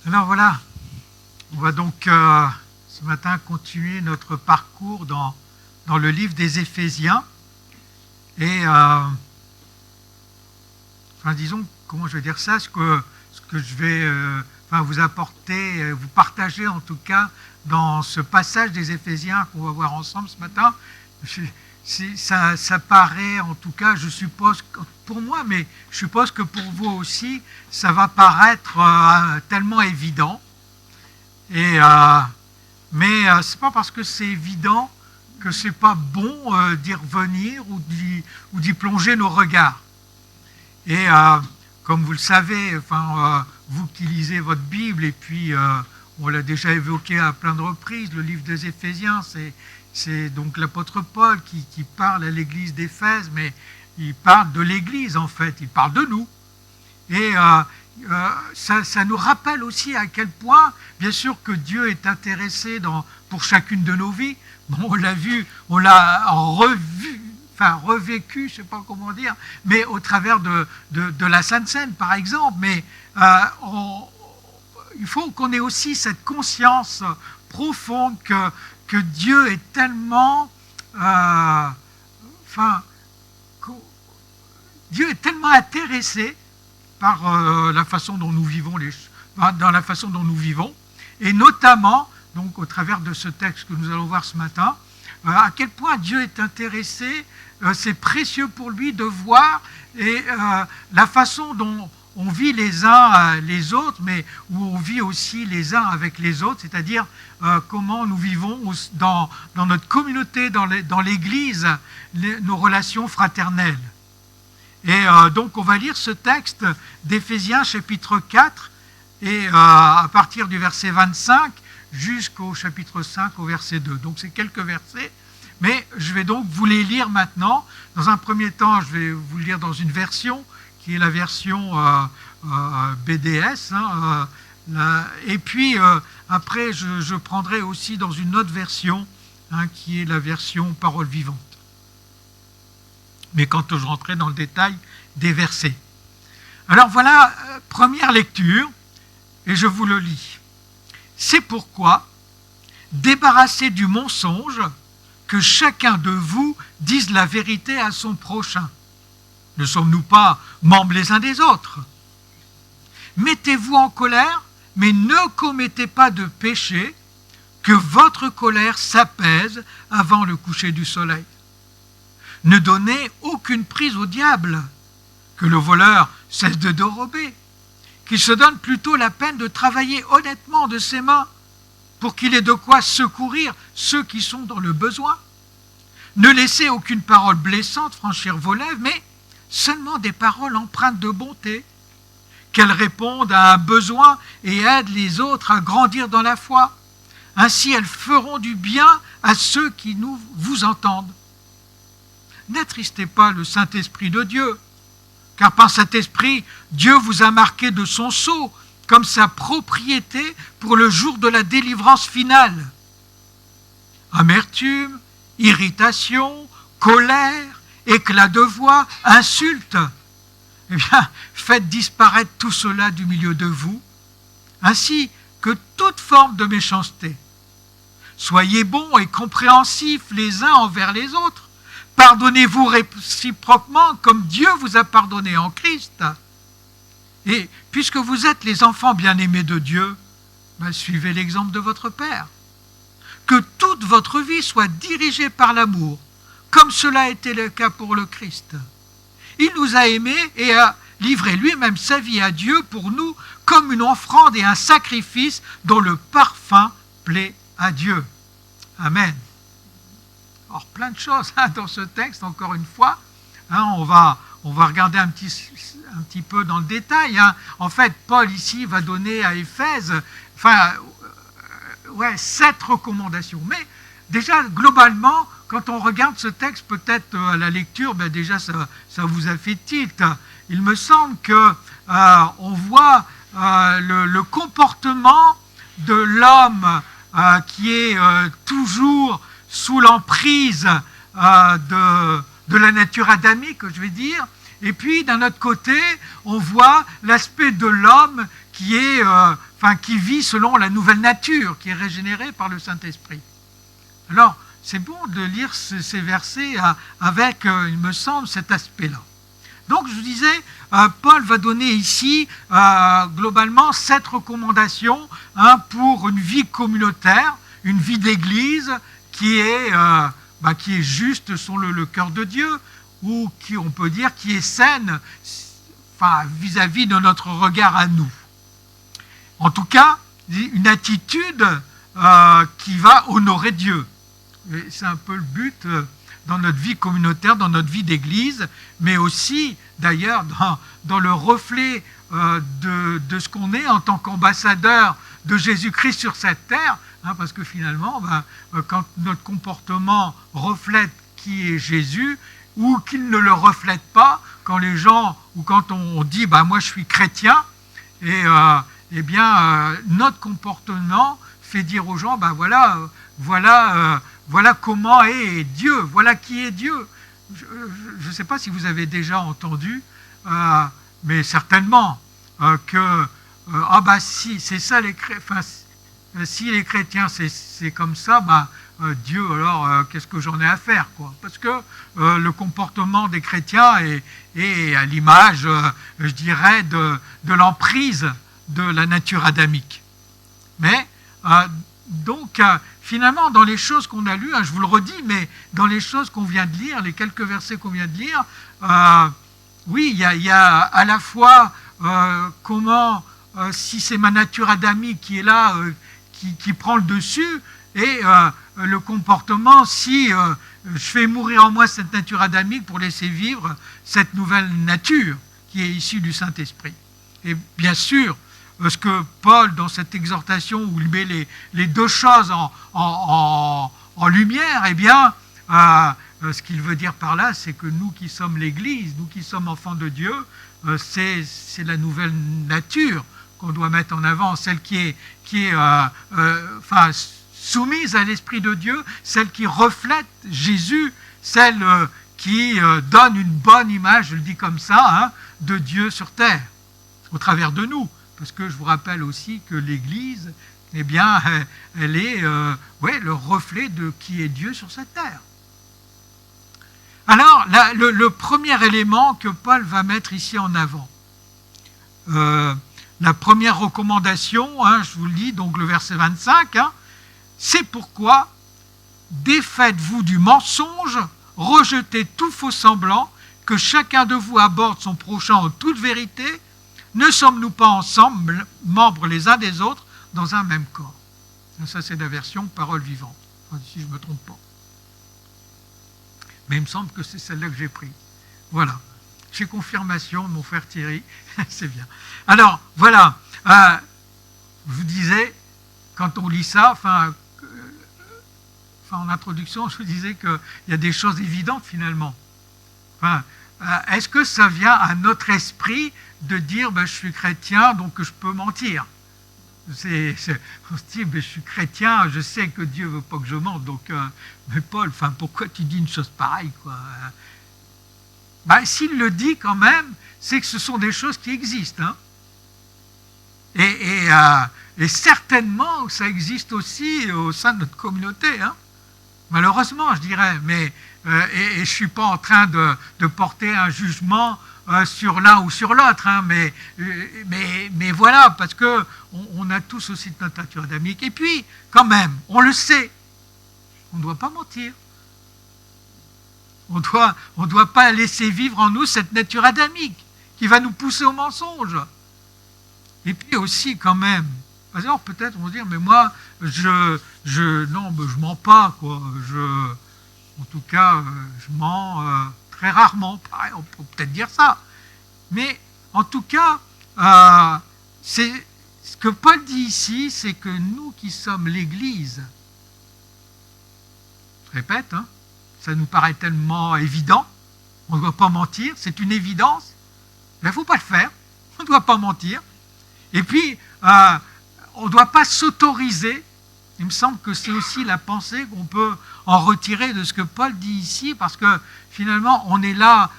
Alors voilà, on va donc ce matin continuer notre parcours dans le livre des Éphésiens. Et disons, comment je vais dire ça, ce que je vais vous apporter, vous partager en tout cas dans ce passage des Éphésiens qu'on va voir ensemble ce matin. Ça paraît, en tout cas, je suppose, pour moi, mais je suppose que pour vous aussi, ça va paraître tellement évident. Mais c'est pas parce que c'est évident que c'est pas bon d'y revenir ou d'y plonger nos regards. Et comme vous le savez, vous qui lisez votre Bible, et puis on l'a déjà évoqué à plein de reprises, le livre des Éphésiens, c'est donc l'apôtre Paul qui parle à l'église d'Éphèse, mais il parle de l'église en fait, il parle de nous. Et ça nous rappelle aussi à quel point, bien sûr que Dieu est intéressé pour chacune de nos vies. Bon, on l'a vu, on l'a revécu, je ne sais pas comment dire, mais au travers de la Sainte Seine par exemple. Mais il faut qu'on ait aussi cette conscience profonde que Dieu est tellement Dieu est tellement intéressé par la façon dont nous vivons dans la façon dont nous vivons, et notamment donc au travers de ce texte que nous allons voir ce matin, à quel point Dieu est intéressé, c'est précieux pour lui de voir la façon dont on vit les uns les autres, mais où on vit aussi les uns avec les autres, c'est-à-dire comment nous vivons dans notre communauté, dans l'Église, nos relations fraternelles. Et donc on va lire ce texte d'Éphésiens chapitre 4, et à partir du verset 25 jusqu'au chapitre 5 au verset 2. Donc c'est quelques versets, mais je vais donc vous les lire maintenant. Dans un premier temps, je vais vous le lire dans une version qui est la version BDS, et puis après je prendrai aussi dans une autre version qui est la version Parole vivante. Mais quand je rentrerai dans le détail des versets. Alors voilà, première lecture, et je vous le lis. C'est pourquoi, débarrassez du mensonge, que chacun de vous dise la vérité à son prochain. Ne sommes-nous pas membres les uns des autres? Mettez-vous en colère, mais ne commettez pas de péché, que votre colère s'apaise avant le coucher du soleil. Ne donnez aucune prise au diable, que le voleur cesse de dérober, qu'il se donne plutôt la peine de travailler honnêtement de ses mains, pour qu'il ait de quoi secourir ceux qui sont dans le besoin. Ne laissez aucune parole blessante franchir vos lèvres, mais seulement des paroles empreintes de bonté, qu'elles répondent à un besoin et aident les autres à grandir dans la foi. Ainsi, elles feront du bien à ceux qui vous entendent. N'attristez pas le Saint-Esprit de Dieu, car par cet esprit, Dieu vous a marqué de son sceau, comme sa propriété pour le jour de la délivrance finale. Amertume, irritation, colère, éclat de voix, insultes, eh bien, faites disparaître tout cela du milieu de vous, ainsi que toute forme de méchanceté. Soyez bons et compréhensifs les uns envers les autres. Pardonnez-vous réciproquement comme Dieu vous a pardonné en Christ. Et puisque vous êtes les enfants bien-aimés de Dieu, suivez l'exemple de votre Père. Que toute votre vie soit dirigée par l'amour, comme cela a été le cas pour le Christ. Il nous a aimés et a livré lui-même sa vie à Dieu pour nous comme une offrande et un sacrifice dont le parfum plaît à Dieu. Amen. Alors plein de choses dans ce texte, encore une fois. On va regarder un petit peu dans le détail. En fait, Paul ici va donner à Éphèse 7 recommandations. Mais déjà, globalement, quand on regarde ce texte, peut-être à la lecture, déjà ça vous a fait tilt. Il me semble qu'on voit le comportement de l'homme qui est toujours sous l'emprise de la nature adamique, je vais dire. Et puis, d'un autre côté, on voit l'aspect de l'homme qui est qui vit selon la nouvelle nature, qui est régénérée par le Saint-Esprit. Alors, c'est bon de lire ces versets avec, il me semble, cet aspect-là. Donc, je vous disais, Paul va donner ici, globalement, 7 recommandations pour une vie communautaire, une vie d'église qui est juste sur le cœur de Dieu, ou qui, on peut dire, qui est saine vis-à-vis de notre regard à nous. En tout cas, une attitude qui va honorer Dieu. Et c'est un peu le but dans notre vie communautaire, dans notre vie d'église, mais aussi, d'ailleurs, dans le reflet de ce qu'on est en tant qu'ambassadeur de Jésus-Christ sur cette terre, parce que finalement, quand notre comportement reflète qui est Jésus, ou qu'il ne le reflète pas, quand les gens, ou quand on dit, moi je suis chrétien, et notre comportement fait dire aux gens, voilà comment est Dieu, voilà qui est Dieu. Je ne sais pas si vous avez déjà entendu, mais certainement, que si c'est ça les chrétiens, si les chrétiens c'est comme ça, Dieu, alors qu'est-ce que j'en ai à faire, quoi? Parce que le comportement des chrétiens est à l'image, je dirais, de l'emprise de la nature adamique. Mais donc, finalement, dans les choses qu'on a lues, je vous le redis, mais dans les choses qu'on vient de lire, les quelques versets qu'on vient de lire, oui, il y a à la fois comment, si c'est ma nature adamique qui est là, qui prend le dessus, et le comportement, si je fais mourir en moi cette nature adamique pour laisser vivre cette nouvelle nature qui est issue du Saint-Esprit. Et bien sûr, ce que Paul, dans cette exhortation où il met les deux choses en lumière, ce qu'il veut dire par là, c'est que nous qui sommes l'Église, nous qui sommes enfants de Dieu, c'est la nouvelle nature qu'on doit mettre en avant, celle qui est soumise à l'Esprit de Dieu, celle qui reflète Jésus, celle qui donne une bonne image, je le dis comme ça, de Dieu sur terre, au travers de nous. Parce que je vous rappelle aussi que l'Église, elle est le reflet de qui est Dieu sur cette terre. Alors, le premier élément que Paul va mettre ici en avant, la première recommandation, je vous le dis, donc le verset 25, c'est pourquoi défaites-vous du mensonge, rejetez tout faux semblant, que chacun de vous aborde son prochain en toute vérité. Ne sommes-nous pas ensemble, membres les uns des autres, dans un même corps? Ça, c'est la version parole vivante, si je ne me trompe pas. Mais il me semble que c'est celle-là que j'ai prise. Voilà. J'ai confirmation de mon frère Thierry. C'est bien. Alors, voilà. Je vous disais, quand on lit ça, en introduction, je vous disais qu'il y a des choses évidentes, finalement. Est-ce que ça vient à notre esprit de dire je suis chrétien, donc je peux mentir? On se dit, je suis chrétien, je sais que Dieu ne veut pas que je mente, donc, mais Paul, pourquoi tu dis une chose pareille, quoi? S'il le dit quand même, c'est que ce sont des choses qui existent. Et certainement, ça existe aussi au sein de notre communauté. Malheureusement, je dirais, mais je ne suis pas en train de porter un jugement sur l'un ou sur l'autre, mais voilà, parce qu'on a tous aussi notre nature adamique. Et puis, quand même, on le sait, on ne doit pas mentir. On ne doit pas laisser vivre en nous cette nature adamique qui va nous pousser au mensonge. Et puis aussi, quand même, alors peut-être on va dire, mais moi, je mens pas, quoi. En tout cas, je mens très rarement. Pareil, on peut peut-être dire ça. Mais en tout cas, ce que Paul dit ici, c'est que nous qui sommes l'Église, je répète, ça nous paraît tellement évident, on ne doit pas mentir, c'est une évidence, mais il ne faut pas le faire, on ne doit pas mentir. Et puis, on ne doit pas s'autoriser. Il me semble que c'est aussi la pensée qu'on peut en retirer de ce que Paul dit ici, parce que finalement, on est là,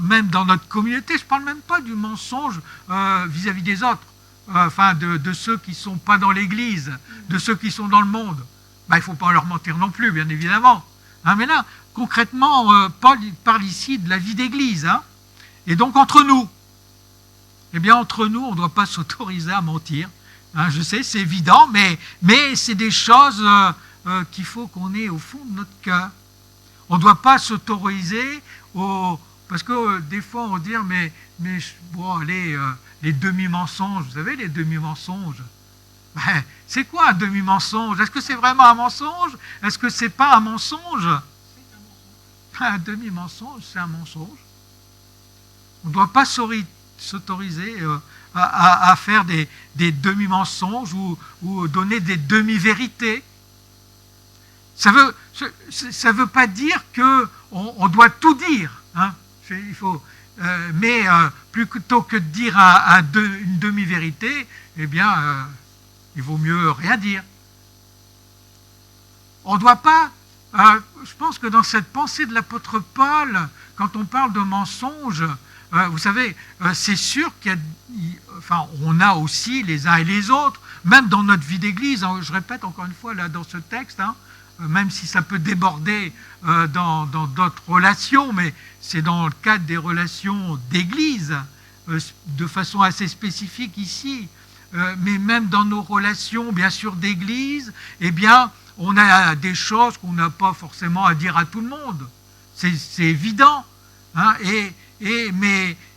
même dans notre communauté, je ne parle même pas du mensonge vis-à-vis des autres. de ceux qui ne sont pas dans l'Église, de ceux qui sont dans le monde. Il ne faut pas leur mentir non plus, bien évidemment. Mais là, concrètement, Paul parle ici de la vie d'Église. Et donc, entre nous, entre nous, on ne doit pas s'autoriser à mentir. Je sais, c'est évident, mais c'est des choses qu'il faut qu'on ait au fond de notre cœur. On ne doit pas s'autoriser parce que des fois, on dit, les demi-mensonges, vous savez, les demi-mensonges. C'est quoi un demi-mensonge? Est-ce que c'est vraiment un mensonge? Est-ce que c'est pas un mensonge? Un demi-mensonge, c'est un mensonge. On ne doit pas s'autoriser à faire des demi-mensonges ou donner des demi-vérités. Ça veut pas dire qu'on doit tout dire. Il faut, mais plutôt que de dire une demi-vérité, il vaut mieux rien dire. On ne doit pas... je pense que dans cette pensée de l'apôtre Paul, quand on parle de mensonges, vous savez, c'est sûr on a aussi les uns et les autres, même dans notre vie d'église, je répète encore une fois là dans ce texte, même si ça peut déborder dans d'autres relations, mais c'est dans le cadre des relations d'église, de façon assez spécifique ici, mais même dans nos relations, bien sûr, d'église, on a des choses qu'on n'a pas forcément à dire à tout le monde. C'est évident.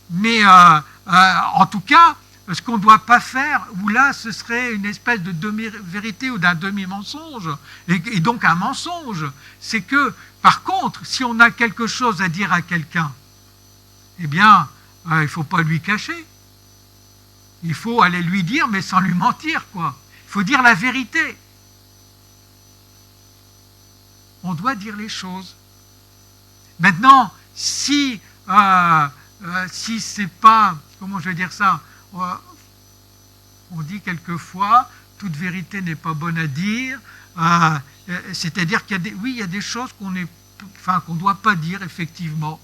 Mais en tout cas, ce qu'on ne doit pas faire, ou là, ce serait une espèce de demi-vérité ou d'un demi-mensonge, et donc un mensonge, c'est que, par contre, si on a quelque chose à dire à quelqu'un, il ne faut pas lui cacher. Il faut aller lui dire, mais sans lui mentir, quoi. Il faut dire la vérité. On doit dire les choses. Maintenant, si c'est pas, comment je vais dire ça, on dit quelquefois, toute vérité n'est pas bonne à dire, c'est-à-dire qu'il y a des choses qu'on ne doit pas dire, effectivement.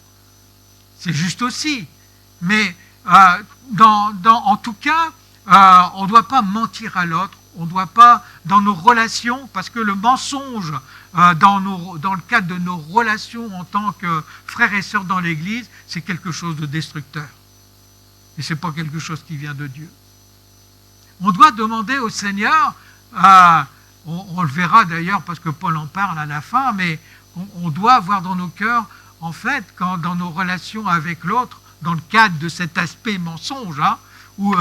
C'est juste aussi. Mais en tout cas, on ne doit pas mentir à l'autre, on ne doit pas, dans nos relations, parce que le mensonge, dans le cadre de nos relations en tant que frères et sœurs dans l'Église, c'est quelque chose de destructeur. Et ce n'est pas quelque chose qui vient de Dieu. On doit demander au Seigneur, on le verra d'ailleurs parce que Paul en parle à la fin, mais on doit avoir dans nos cœurs, en fait, dans nos relations avec l'autre, dans le cadre de cet aspect mensonge, ou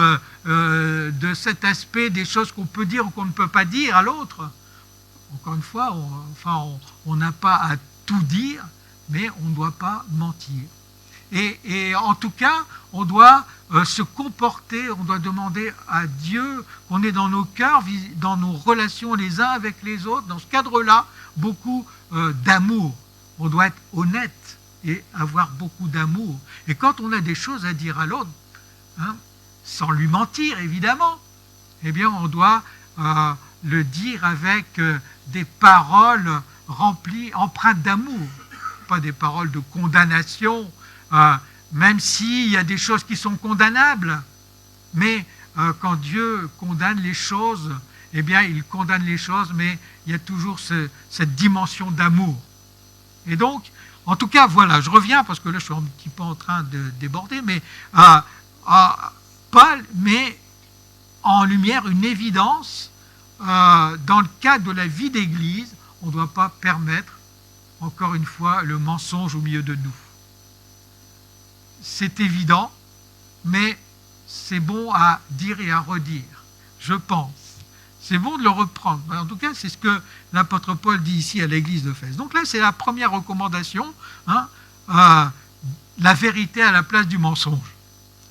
de cet aspect des choses qu'on peut dire ou qu'on ne peut pas dire à l'autre. Encore une fois, on n'a pas à tout dire, mais on ne doit pas mentir. Et en tout cas, on doit se comporter, on doit demander à Dieu qu'on ait dans nos cœurs, dans nos relations les uns avec les autres, dans ce cadre-là, beaucoup d'amour. On doit être honnête et avoir beaucoup d'amour. Et quand on a des choses à dire à l'autre, sans lui mentir évidemment, on doit le dire avec des paroles remplies, empreintes d'amour, pas des paroles de condamnation, même s'il y a des choses qui sont condamnables, mais quand Dieu condamne les choses, il condamne les choses, mais il y a toujours cette dimension d'amour. Et donc, en tout cas, voilà, je reviens, parce que là je suis un petit peu en train de déborder, mais Paul met en lumière une évidence dans le cadre de la vie d'Église. On ne doit pas permettre, encore une fois, le mensonge au milieu de nous. C'est évident, mais c'est bon à dire et à redire, je pense. C'est bon de le reprendre. En tout cas, c'est ce que l'apôtre Paul dit ici à l'église d'Éphèse. Donc là, c'est la première recommandation, la vérité à la place du mensonge.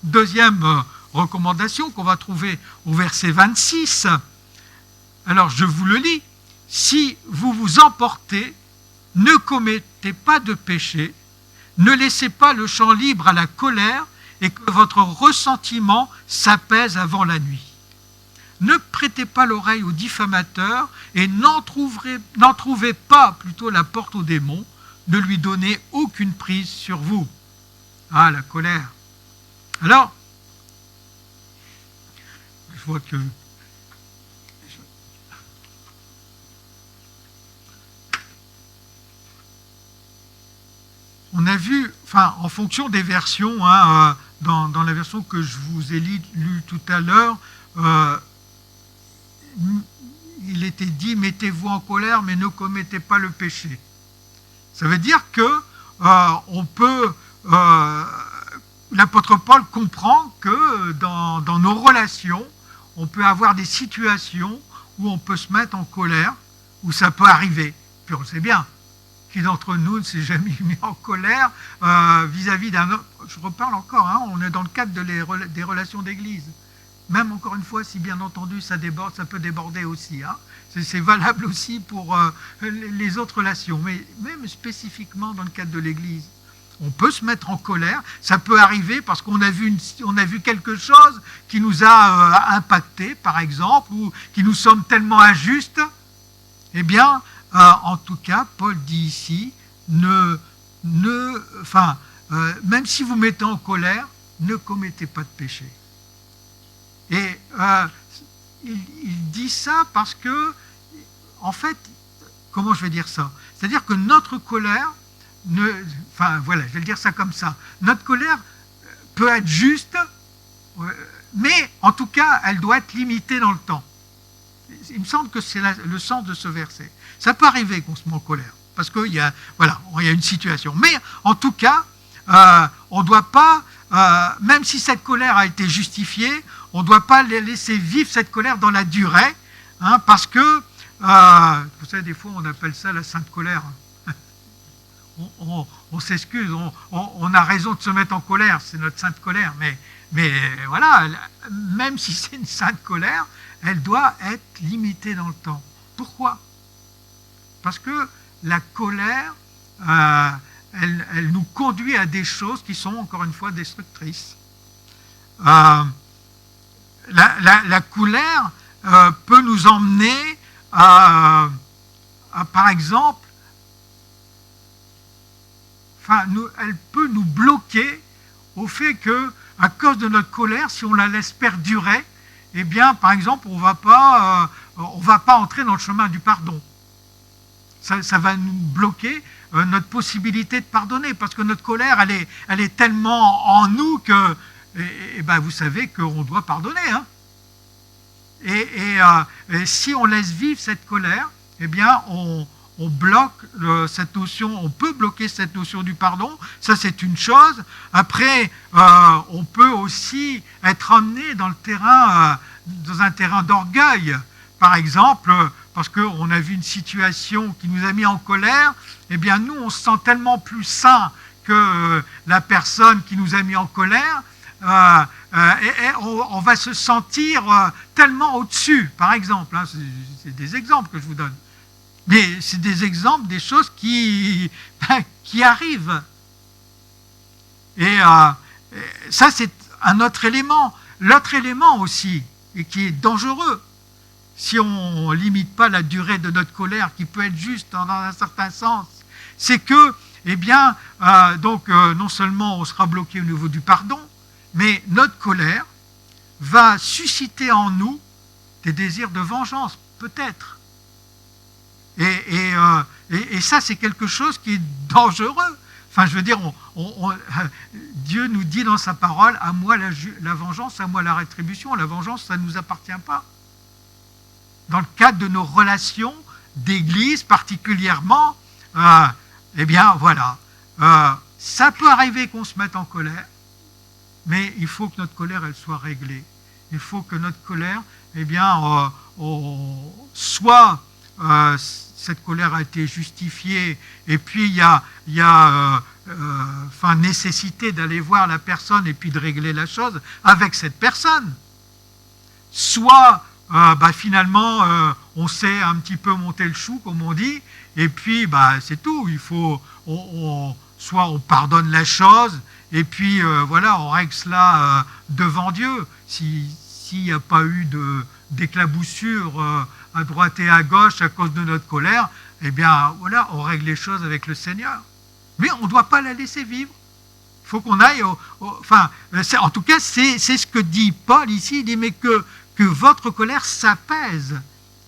Deuxième recommandation qu'on va trouver au verset 26. Alors, je vous le lis. Si vous vous emportez, ne commettez pas de péché, ne laissez pas le champ libre à la colère et que votre ressentiment s'apaise avant la nuit. Ne prêtez pas l'oreille aux diffamateurs et n'en trouvez pas plutôt la porte au démon, ne lui donnez aucune prise sur vous. La colère. Alors, je vois que... On a vu, enfin, en fonction des versions, hein, dans la version que je vous ai lue tout à l'heure, il était dit « mettez-vous en colère, mais ne commettez pas le péché ». Ça veut dire que on peut... l'apôtre Paul comprend que dans nos relations, on peut avoir des situations où on peut se mettre en colère, où ça peut arriver. Puis on le sait bien. Qui d'entre nous ne s'est jamais mis en colère vis-à-vis d'un autre? Je reparle encore, hein, on est dans le cadre des relations d'église. Même encore une fois, si bien entendu ça déborde, ça peut déborder aussi. Hein. C'est valable aussi pour les autres relations, mais même spécifiquement dans le cadre de l'église. On peut se mettre en colère, ça peut arriver parce qu'on a vu quelque chose qui nous a impacté, par exemple, ou qui nous sommes tellement injustes. Eh bien, en tout cas, Paul dit ici, même si vous mettez en colère, ne commettez pas de péché. Et il dit ça parce que, en fait, comment je vais dire ça? C'est-à-dire que notre colère, je vais le dire ça comme ça, notre colère peut être juste, mais en tout cas, elle doit être limitée dans le temps. Il me semble que c'est le sens de ce verset. Ça peut arriver qu'on se met en colère, parce qu'il y a une situation. Mais en tout cas, on ne doit pas, même si cette colère a été justifiée, on ne doit pas laisser vivre cette colère dans la durée, hein, parce que, vous savez, des fois on appelle ça la sainte colère. On s'excuse, on a raison de se mettre en colère, c'est notre sainte colère, mais voilà, même si c'est une sainte colère, elle doit être limitée dans le temps. Pourquoi? Parce que la colère, elle nous conduit à des choses qui sont, encore une fois, destructrices. La colère peut nous emmener à par exemple, elle peut nous bloquer au fait que, à cause de notre colère, si on la laisse perdurer, eh bien, par exemple, on ne va pas entrer dans le chemin du pardon. Ça va nous bloquer notre possibilité de pardonner, parce que notre colère, elle est tellement en nous que, vous savez qu'on doit pardonner. Hein. Et si on laisse vivre cette colère, eh bien, on bloque cette notion, on peut bloquer cette notion du pardon, ça c'est une chose. Après, on peut aussi être emmené dans un terrain d'orgueil, par exemple, parce qu'on a vu une situation qui nous a mis en colère, eh bien nous on se sent tellement plus sain que la personne qui nous a mis en colère, et on va se sentir tellement au-dessus, par exemple, hein, c'est des exemples que je vous donne. Mais c'est des exemples des choses qui arrivent. Et ça, c'est un autre élément. L'autre élément aussi, et qui est dangereux, si on ne limite pas la durée de notre colère, qui peut être juste dans un certain sens, c'est que, non seulement on sera bloqué au niveau du pardon, mais notre colère va susciter en nous des désirs de vengeance, peut-être. Et ça, c'est quelque chose qui est dangereux. Enfin, je veux dire, Dieu nous dit dans sa parole, à moi la vengeance, à moi la rétribution. La vengeance, ça ne nous appartient pas. Dans le cadre de nos relations d'église particulièrement, ça peut arriver qu'on se mette en colère, mais il faut que notre colère, elle soit réglée. Il faut que notre colère, soit... cette colère a été justifiée, et puis il y a nécessité d'aller voir la personne et puis de régler la chose avec cette personne. Soit finalement on sait un petit peu monter le chou, comme on dit, et puis c'est tout. Il faut soit on pardonne la chose, et puis on règle cela devant Dieu. S'il n'y a pas eu d'éclaboussure à droite et à gauche à cause de notre colère, on règle les choses avec le Seigneur. Mais on ne doit pas la laisser vivre. Il faut qu'on aille en tout cas, c'est ce que dit Paul ici. Il dit, mais que que votre colère s'apaise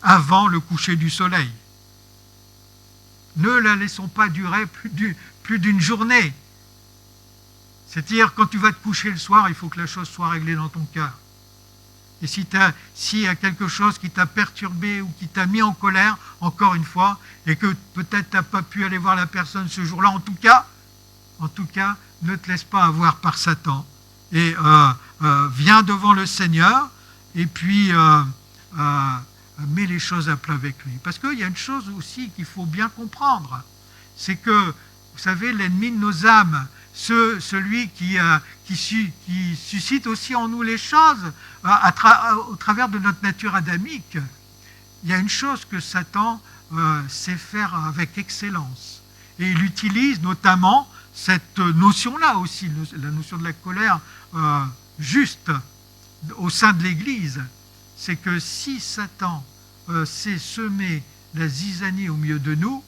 avant le coucher du soleil. Ne la laissons pas durer plus d'une journée. C'est-à-dire, quand tu vas te coucher le soir, il faut que la chose soit réglée dans ton cœur. Et s'il y a quelque chose qui t'a perturbé ou qui t'a mis en colère, encore une fois, et que peut-être tu n'as pas pu aller voir la personne ce jour-là, en tout cas, ne te laisse pas avoir par Satan. Et viens devant le Seigneur, et puis mets les choses à plat avec lui. Parce qu'il y a une chose aussi qu'il faut bien comprendre, c'est que, vous savez, l'ennemi de nos âmes, celui qui suscite aussi en nous les choses au travers de notre nature adamique, il y a une chose que Satan sait faire avec excellence. Et il utilise notamment cette notion-là aussi, la notion de la colère juste au sein de l'Église. C'est que si Satan sait semer la zizanie au milieu de nous,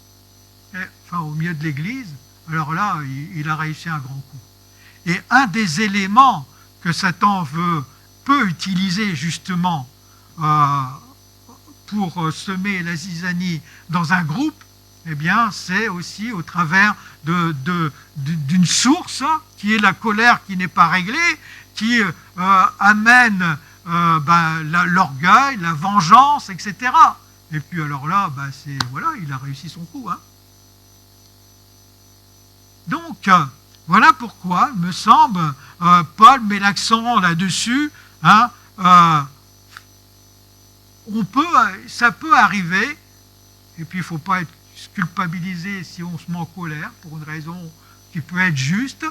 au milieu de l'Église, alors là, il a réussi un grand coup. Et un des éléments que Satan peut utiliser justement pour semer la zizanie dans un groupe, eh bien, c'est aussi au travers d'une source qui est la colère qui n'est pas réglée, qui amène l'orgueil, la vengeance, etc. Et puis alors là, il a réussi son coup. Donc, voilà pourquoi, il me semble, Paul met l'accent là-dessus. Ça peut arriver, et puis il ne faut pas être culpabilisé si on se met en colère, pour une raison qui peut être juste,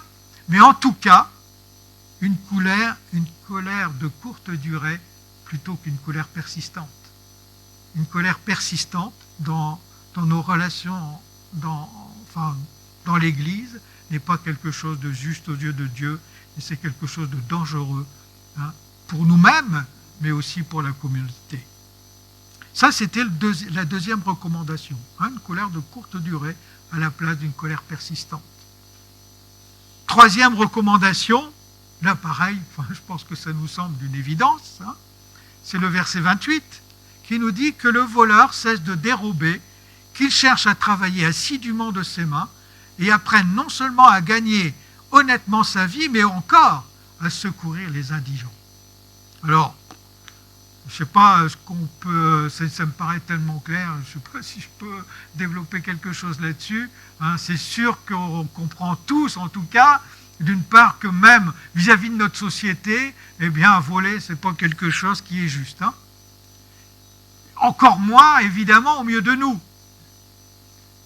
mais en tout cas, une colère de courte durée plutôt qu'une colère persistante. Une colère persistante dans nos relations, dans l'Église, n'est pas quelque chose de juste aux yeux de Dieu, et c'est quelque chose de dangereux pour nous-mêmes, mais aussi pour la communauté. Ça, c'était la deuxième recommandation, une colère de courte durée à la place d'une colère persistante. Troisième recommandation, là pareil, je pense que ça nous semble d'une évidence, c'est le verset 28, qui nous dit que le voleur cesse de dérober, qu'il cherche à travailler assidûment de ses mains, et apprenne non seulement à gagner honnêtement sa vie, mais encore à secourir les indigents. Alors, je ne sais pas ce qu'on peut, ça me paraît tellement clair, je ne sais pas si je peux développer quelque chose là-dessus. C'est sûr qu'on comprend tous, en tout cas, d'une part que même vis-à-vis de notre société, eh bien, voler, ce n'est pas quelque chose qui est juste. Encore moins, évidemment, au milieu de nous.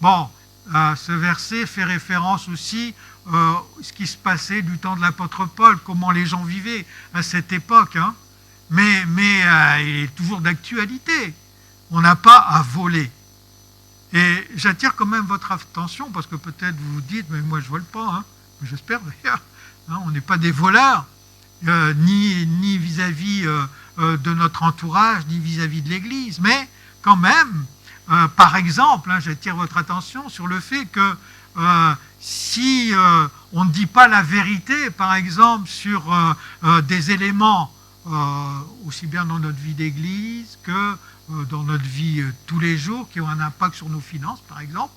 Bon, ce verset fait référence aussi à ce qui se passait du temps de l'apôtre Paul, comment les gens vivaient à cette époque. Mais il est toujours d'actualité. On n'a pas à voler. Et j'attire quand même votre attention, parce que peut-être vous vous dites, mais moi je ne vole pas, j'espère d'ailleurs. On n'est pas des voleurs, ni vis-à-vis de notre entourage, ni vis-à-vis de l'Église. Mais quand même, par exemple, j'attire votre attention sur le fait que si on ne dit pas la vérité, par exemple, sur des éléments, aussi bien dans notre vie d'église que dans notre vie tous les jours, qui ont un impact sur nos finances, par exemple,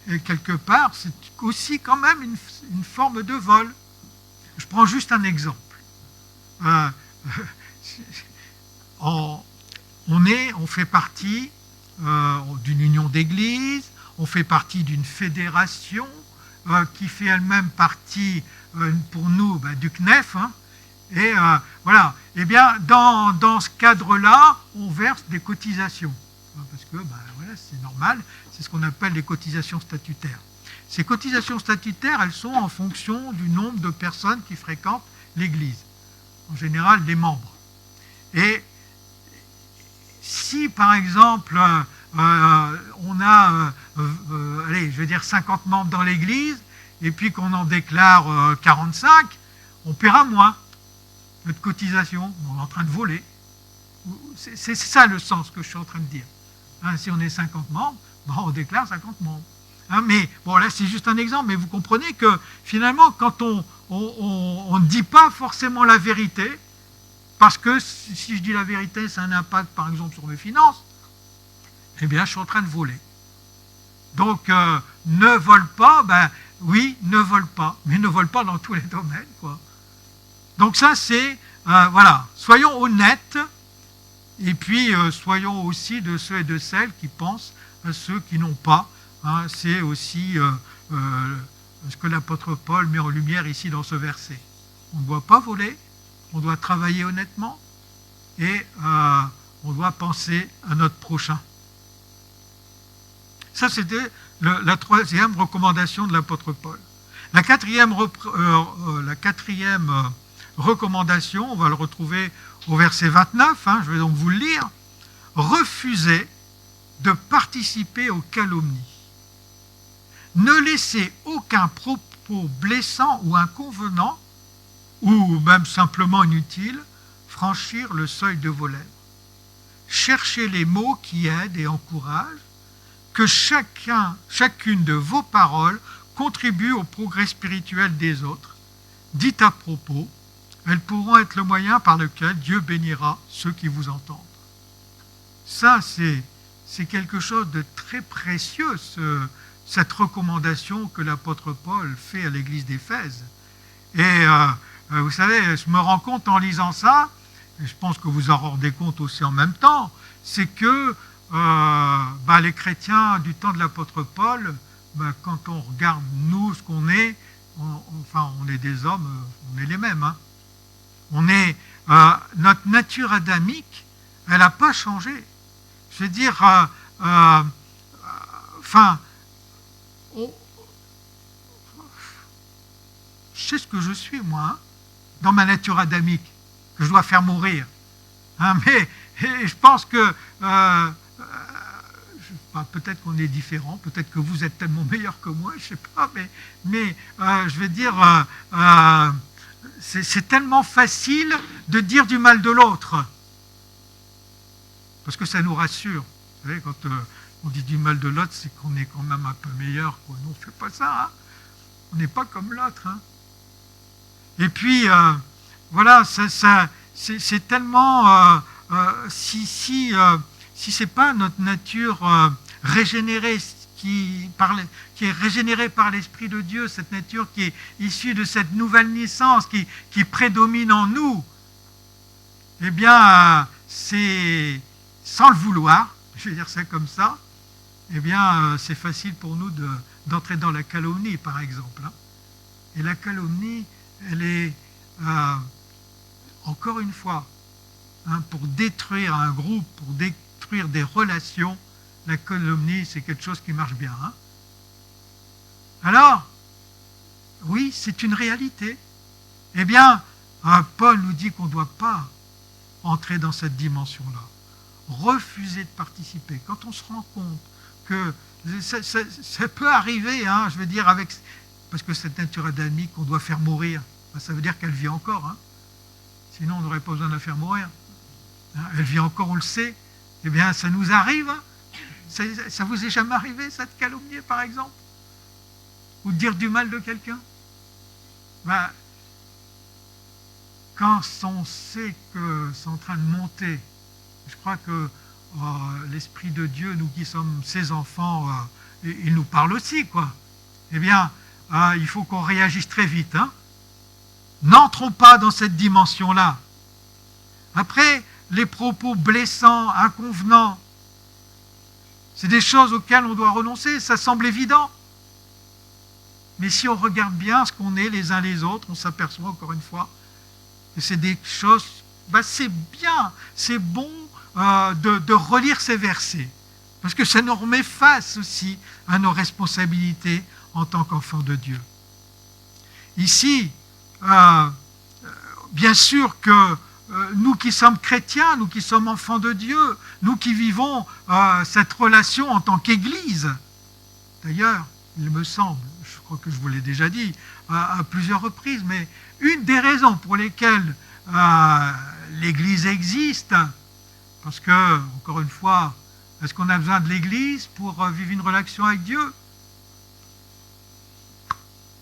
et quelque part, c'est aussi quand même une forme de vol. Je prends juste un exemple. On fait partie d'une union d'église, on fait partie d'une fédération qui fait elle-même partie, pour nous, du CNEF, et voilà, eh bien, dans ce cadre-là, on verse des cotisations. Parce que, c'est normal, c'est ce qu'on appelle les cotisations statutaires. Ces cotisations statutaires, elles sont en fonction du nombre de personnes qui fréquentent l'Église. En général, des membres. Et si, par exemple, on a, 50 membres dans l'Église, et puis qu'on en déclare 45, on paiera moins. Notre cotisation, on est en train de voler. C'est ça le sens que je suis en train de dire. Si on est 50 membres, on déclare 50 membres. Mais bon, là c'est juste un exemple, mais vous comprenez que finalement, quand on ne dit pas forcément la vérité, parce que si je dis la vérité, ça a un impact par exemple sur mes finances, eh bien je suis en train de voler. Donc ne vole pas, ben oui, ne vole pas, mais ne vole pas dans tous les domaines, quoi. Donc ça c'est, voilà, soyons honnêtes, et puis soyons aussi de ceux et de celles qui pensent à ceux qui n'ont pas. Hein, c'est aussi ce que l'apôtre Paul met en lumière ici dans ce verset. On ne doit pas voler, on doit travailler honnêtement, et on doit penser à notre prochain. Ça, c'était la troisième recommandation de l'apôtre Paul. La quatrième recommandation, on va le retrouver au verset 29, hein, je vais donc vous le lire. Refusez de participer aux calomnies. Ne laissez aucun propos blessant ou inconvenant, ou même simplement inutile, franchir le seuil de vos lèvres. Cherchez les mots qui aident et encouragent, que chacune de vos paroles contribue au progrès spirituel des autres. Dites à propos, elles pourront être le moyen par lequel Dieu bénira ceux qui vous entendent. Ça, c'est quelque chose de très précieux, cette recommandation que l'apôtre Paul fait à l'église d'Éphèse. Et vous savez, je me rends compte en lisant ça, et je pense que vous en rendez compte aussi en même temps, c'est que les chrétiens du temps de l'apôtre Paul, quand on regarde nous, ce qu'on est, on est des hommes, on est les mêmes. Hein. On est, notre nature adamique, elle n'a pas changé. Je veux dire, je sais ce que je suis, moi, hein, dans ma nature adamique, que je dois faire mourir. Hein, mais je pense que peut-être qu'on est différents, peut-être que vous êtes tellement meilleurs que moi, je ne sais pas, mais je vais dire, c'est tellement facile de dire du mal de l'autre, parce que ça nous rassure. Vous savez, quand on dit du mal de l'autre, c'est qu'on est quand même un peu meilleur, quoi. Nous, on ne fait pas ça, hein. On n'est pas comme l'autre. Hein. Et puis, voilà, c'est tellement... si ce n'est pas notre nature régénérée, qui est régénérée par l'Esprit de Dieu, cette nature qui est issue de cette nouvelle naissance, qui prédomine en nous, eh bien, c'est sans le vouloir, je vais dire ça comme ça, eh bien, c'est facile pour nous d'entrer dans la calomnie, par exemple. Hein. Et la calomnie, elle est, encore une fois, hein, pour détruire un groupe, pour détruire des relations, la calomnie, c'est quelque chose qui marche bien. Hein. Alors, oui, c'est une réalité. Eh bien, Paul nous dit qu'on ne doit pas entrer dans cette dimension-là. Refuser de participer. Quand on se rend compte que ça peut arriver, hein, je veux dire, parce que cette nature adamique qu'on doit faire mourir, ça veut dire qu'elle vit encore. Hein. Sinon, on n'aurait pas besoin de la faire mourir. Hein, elle vit encore, on le sait. Eh bien, ça nous arrive. Hein. Ça vous est jamais arrivé, ça, de calomnier, par exemple? Ou de dire du mal de quelqu'un? Quand on sait que c'est en train de monter, je crois que l'Esprit de Dieu, nous qui sommes ses enfants, il nous parle aussi, quoi. Eh bien, il faut qu'on réagisse très vite. Hein. N'entrons pas dans cette dimension-là. Après, les propos blessants, inconvenants, c'est des choses auxquelles on doit renoncer, ça semble évident. Mais si on regarde bien ce qu'on est les uns les autres, on s'aperçoit encore une fois que c'est des choses, c'est bien, c'est bon de relire ces versets, parce que ça nous remet face aussi à nos responsabilités en tant qu'enfants de Dieu. Ici, bien sûr que nous qui sommes chrétiens, nous qui sommes enfants de Dieu, nous qui vivons cette relation en tant qu'Église, d'ailleurs, il me semble, je crois que je vous l'ai déjà dit à plusieurs reprises, mais une des raisons pour lesquelles l'Église existe, parce que, encore une fois, est-ce qu'on a besoin de l'Église pour vivre une relation avec Dieu?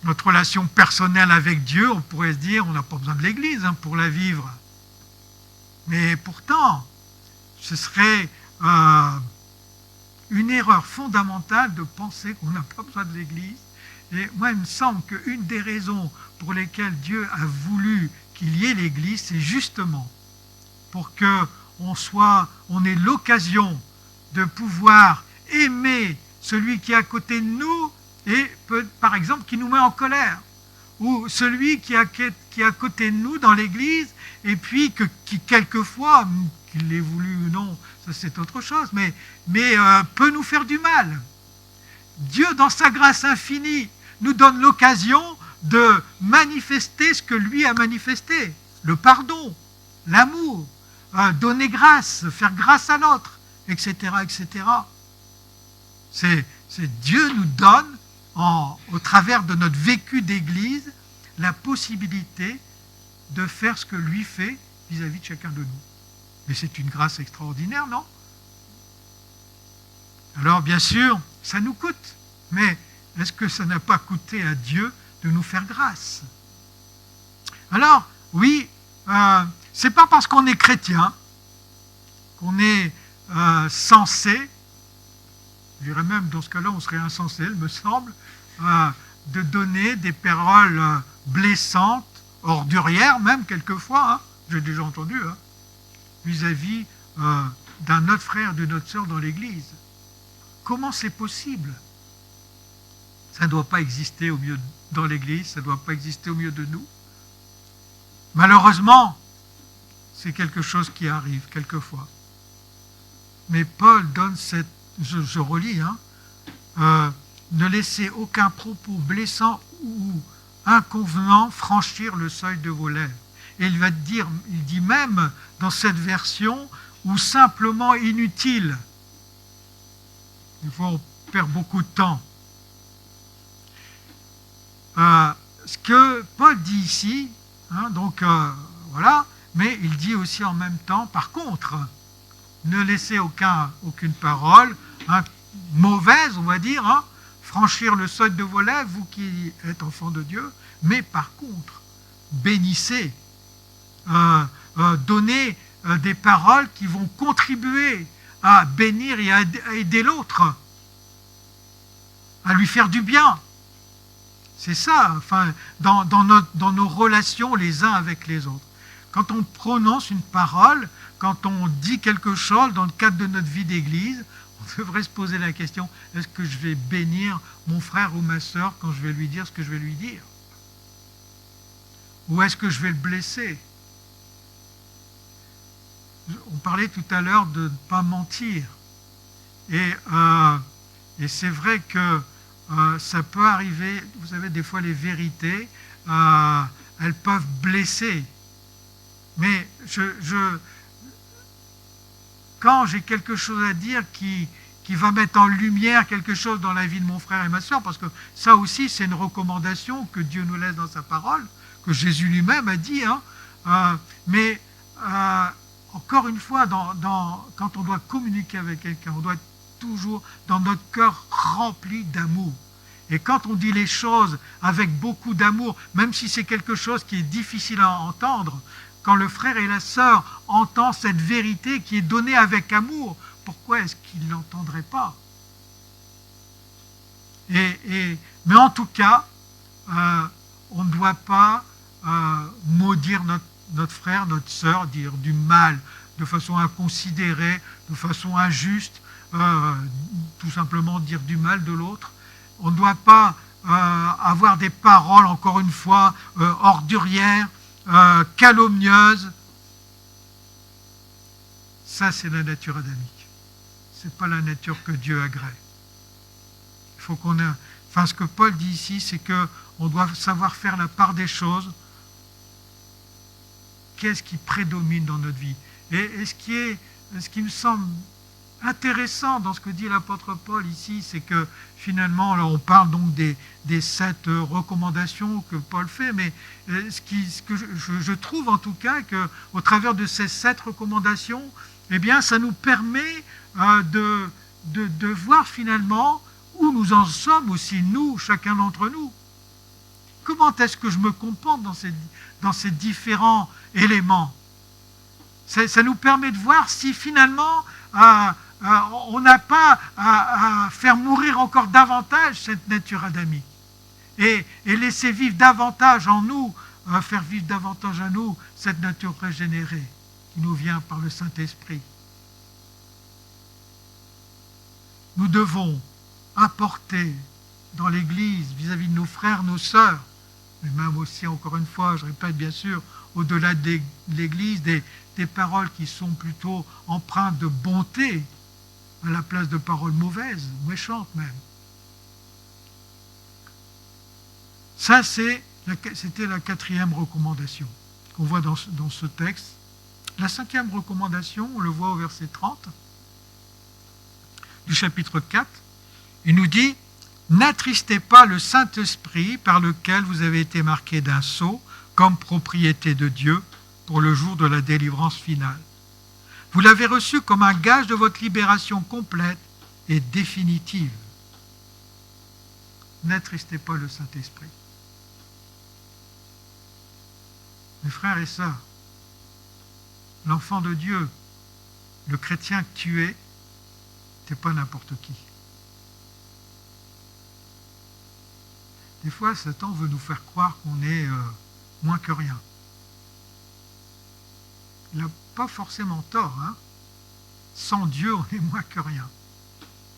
Notre relation personnelle avec Dieu, on pourrait se dire, on n'a pas besoin de l'Église pour la vivre. Mais pourtant, ce serait une erreur fondamentale de penser qu'on n'a pas besoin de l'Église. Et moi, il me semble qu'une des raisons pour lesquelles Dieu a voulu qu'il y ait l'Église, c'est justement pour qu'on ait l'occasion de pouvoir aimer celui qui est à côté de nous et par exemple qui nous met en colère, ou celui qui est à côté de nous dans l'Église et puis qui quelquefois, qu'il l'ait voulu ou non, ça c'est autre chose, mais peut nous faire du mal. Dieu, dans sa grâce infinie, nous donne l'occasion de manifester ce que lui a manifesté, le pardon, l'amour, donner grâce, faire grâce à l'autre, etc., etc. C'est Dieu nous donne, au travers de notre vécu d'Église, la possibilité de faire ce que lui fait vis-à-vis de chacun de nous. Mais c'est une grâce extraordinaire, non? Alors, bien sûr, ça nous coûte, mais est-ce que ça n'a pas coûté à Dieu de nous faire grâce? Alors, oui, c'est pas parce qu'on est chrétien qu'on est censé, je dirais même dans ce cas-là on serait insensé, il me semble, de donner des paroles blessantes, ordurières même quelquefois, hein, j'ai déjà entendu, hein, vis-à-vis d'un autre frère, d'une autre sœur dans l'Église. Comment c'est possible? Ça ne doit pas exister dans l'Église, ça ne doit pas exister au milieu de nous. Malheureusement, c'est quelque chose qui arrive quelquefois. Mais Paul donne je relis, hein, ne laissez aucun propos blessant ou inconvenant franchir le seuil de vos lèvres. Et il dit même dans cette version, ou simplement inutile. Des fois, on perd beaucoup de temps. Ce que Paul dit ici, hein, donc voilà, mais il dit aussi en même temps, par contre, ne laissez aucune parole mauvaise, on va dire, hein, franchir le seuil de vos lèvres, vous qui êtes enfants de Dieu, mais par contre, bénissez, donnez des paroles qui vont contribuer à bénir et à aider l'autre, à lui faire du bien. C'est ça, enfin, dans nos relations les uns avec les autres. Quand on prononce une parole, quand on dit quelque chose dans le cadre de notre vie d'église, on devrait se poser la question, est-ce que je vais bénir mon frère ou ma sœur quand je vais lui dire ce que je vais lui dire? Ou est-ce que je vais le blesser? On parlait tout à l'heure de ne pas mentir. Et c'est vrai que ça peut arriver, vous savez, des fois les vérités, elles peuvent blesser. Mais quand j'ai quelque chose à dire qui va mettre en lumière quelque chose dans la vie de mon frère et ma soeur, parce que ça aussi c'est une recommandation que Dieu nous laisse dans sa parole, que Jésus lui-même a dit, hein, mais encore une fois, quand on doit communiquer avec quelqu'un, on doit être toujours dans notre cœur rempli d'amour. Et quand on dit les choses avec beaucoup d'amour, même si c'est quelque chose qui est difficile à entendre, quand le frère et la sœur entendent cette vérité qui est donnée avec amour, pourquoi est-ce qu'ils ne l'entendraient pas? Mais en tout cas, on ne doit pas maudire notre frère, notre sœur, dire du mal de façon inconsidérée, de façon injuste, tout simplement dire du mal de l'autre. On ne doit pas avoir des paroles, encore une fois, ordurières, calomnieuses. Ça, c'est la nature adamique. Ce n'est pas la nature que Dieu agrée. Il faut ce que Paul dit ici, c'est qu'on doit savoir faire la part des choses. Qu'est-ce qui prédomine dans notre vie? Et ce qui me semble intéressant dans ce que dit l'apôtre Paul ici, c'est que finalement, là, on parle donc des 7 recommandations que Paul fait, mais ce que je trouve en tout cas qu'au travers de ces 7 recommandations, eh bien, ça nous permet de voir finalement où nous en sommes aussi, nous, chacun d'entre nous. Comment est-ce que je me comporte dans ces différents éléments? Ça nous permet de voir si finalement on n'a pas à faire mourir encore davantage cette nature adamique et laisser vivre davantage en nous, faire vivre davantage en nous cette nature régénérée qui nous vient par le Saint-Esprit. Nous devons apporter dans l'Église, vis-à-vis de nos frères, nos sœurs, mais même aussi, encore une fois, je répète bien sûr, au-delà de l'Église, des paroles qui sont plutôt empreintes de bonté à la place de paroles mauvaises, méchantes même. Ça, c'était la 4e recommandation qu'on voit dans ce texte. La 5e recommandation, on le voit au verset 30 du chapitre 4, il nous dit « N'attristez pas le Saint-Esprit par lequel vous avez été marqués d'un sceau comme propriété de Dieu pour le jour de la délivrance finale. Vous l'avez reçu comme un gage de votre libération complète et définitive. N'attristez pas le Saint-Esprit. » Mes frères et sœurs, l'enfant de Dieu, le chrétien que tu es, t'es pas n'importe qui. Des fois, Satan veut nous faire croire qu'on est moins que rien. Il n'a pas forcément tort. Hein. Sans Dieu, on est moins que rien.